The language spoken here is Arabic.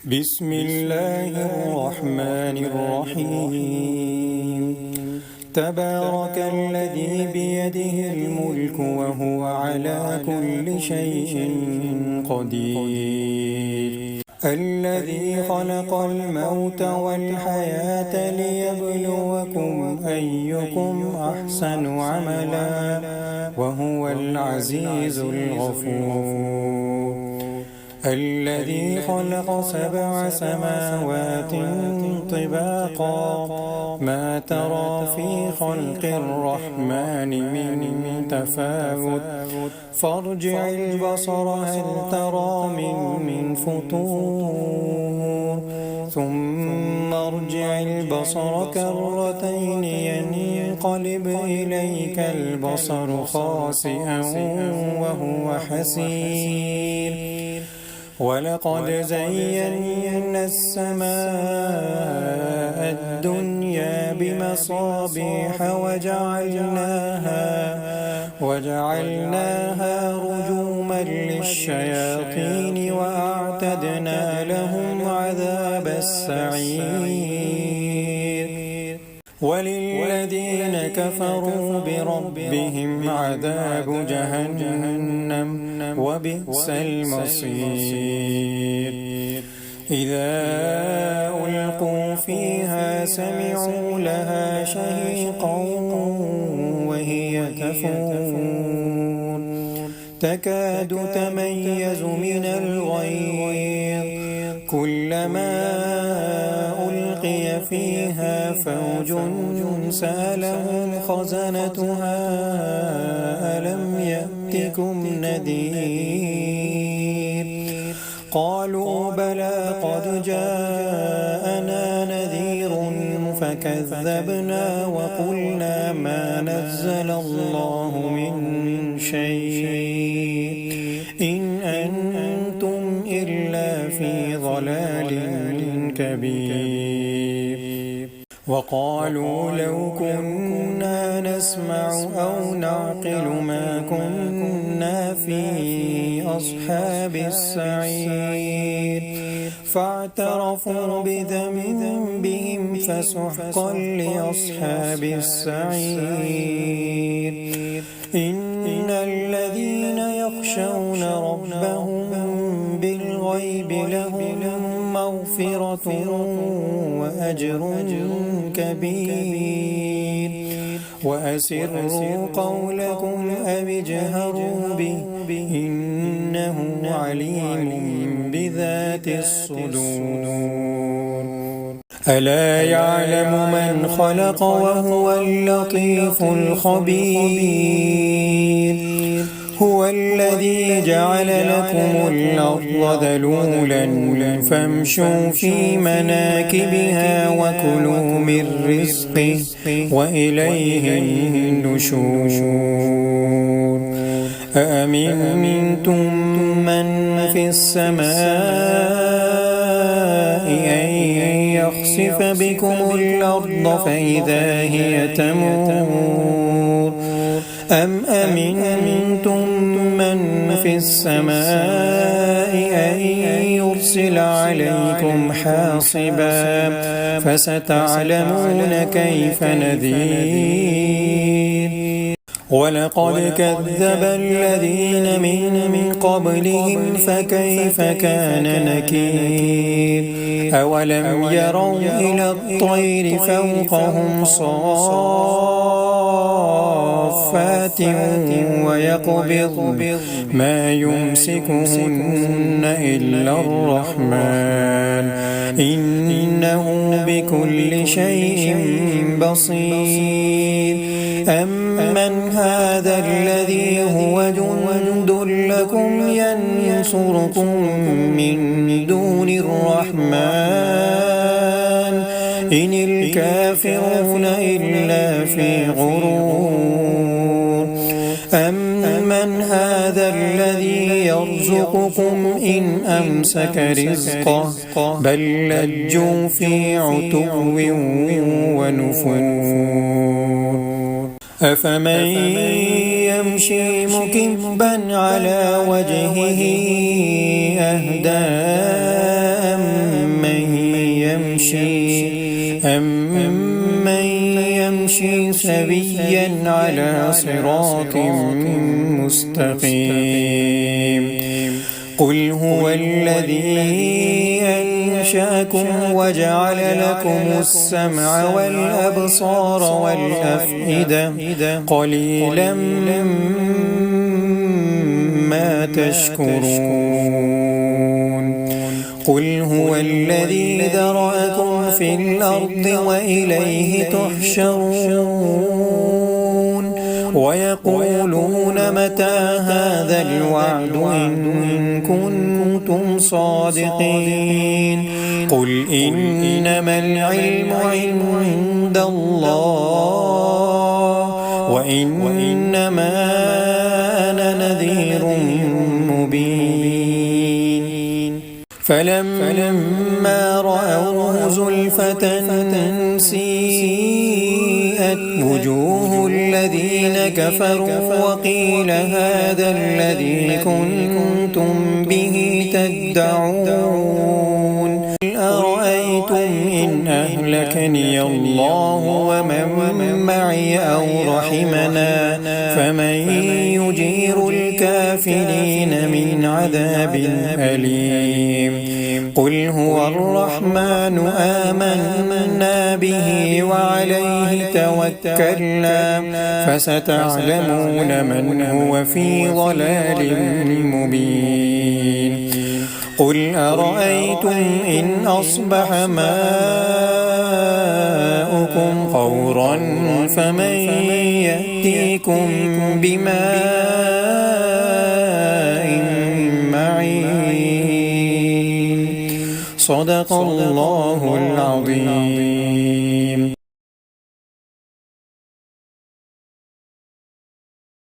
بسم الله الرحمن الرحيم تبارك الذي بيده الملك وهو على كل شيء قدير الذي خلق الموت والحياة ليبلوكم أيكم أحسن عملا وهو العزيز الغفور الذي خلق 7 سماوات طباقا ما ترى في خلق الرحمن من تفاوت فارجع البصر هل ترى من فطور ثم ارجع البصر كرتين ينقلب إليك البصر خاسئا وهو حسير ولقد زينا السماء الدنيا بمصابيح وجعلناها رجوما للشياطين وأعتدنا لهم عذاب السعير وللذين كفروا بربهم عذاب جهنم وبئس المصير إذا ألقوا فيها سمعوا لها شهيقا وهي تفور تكاد تميز من الغيظ كلما ألقي فيها فوج سألهم خزنتها ألم يأتكم نذير قالوا بلى قد جاءنا نذير فكذبنا وقلنا ما نزل الله من شيء إن أنتم إلا في ضلال كبير وقالوا لو كنا نسمع أو نعقل ما كنا في أصحاب السعير فاعترفوا بذنبهم فسحقا لأصحاب السعير إن الذين يخشون ربهم بالغيب لهم مغفرة وأجر كبير وأسروا قولكم أو اجهروا به إنه عليم بذات الصدور ألا يعلم من خلق وهو اللطيف الخبير هو الذي جعل لكم الأرض ذلولا فامشوا في مناكبها وكلوا من رزقه وإليه النشور أأمنتم من في السماء أن يخسف بكم الأرض فإذا هي تمور أم أمنتم من في السماء أن يرسل عليكم حاصبا فستعلمون كيف نذير ولقد كذب الذين من قبلهم فكيف كان نكير أولم يروا إلى الطير فوقهم صافات ويقبض ما يمسكهن إلا الرحمن إنه بكل شيء بصير أمن هذا الذي هو جند لكم ينصركم من دون الرحمن إن الكافرون إلا في غرور أمن هذا الذي يرزقكم إن أمسك رزقه بل لجوا في عتو ونفور أفمن يمشي مكبا على وجهه أهدى سويا على صراط مستقيم. قل هو الذي أنشأكم وجعل لكم السمع والأبصار والأفئدة قليلا ما تشكرون. قل هو الذي ذرأكم في الأرض وإليه تحشرون. ويقولون متى هذا الوعد إن كنتم صادقين. قل إنما العلم عند الله وإنما أنا نذير مبين. فلما رأوه زلفة سيئت وجوه الذين كفروا وقيل هذا الذي كنتم به تدعون. أرأيتم إن أهلكني الله ومن معي أو رحمنا فمن يجير الكافرين من عذاب أليم. قل هو الرحمن آمنا به وعليه توكلنا فستعلمون من هو في ضلال مبين. قل أرأيتم إن أصبح ماؤكم غورا فمن يأتيكم بماء معين. صدق الله العظيم.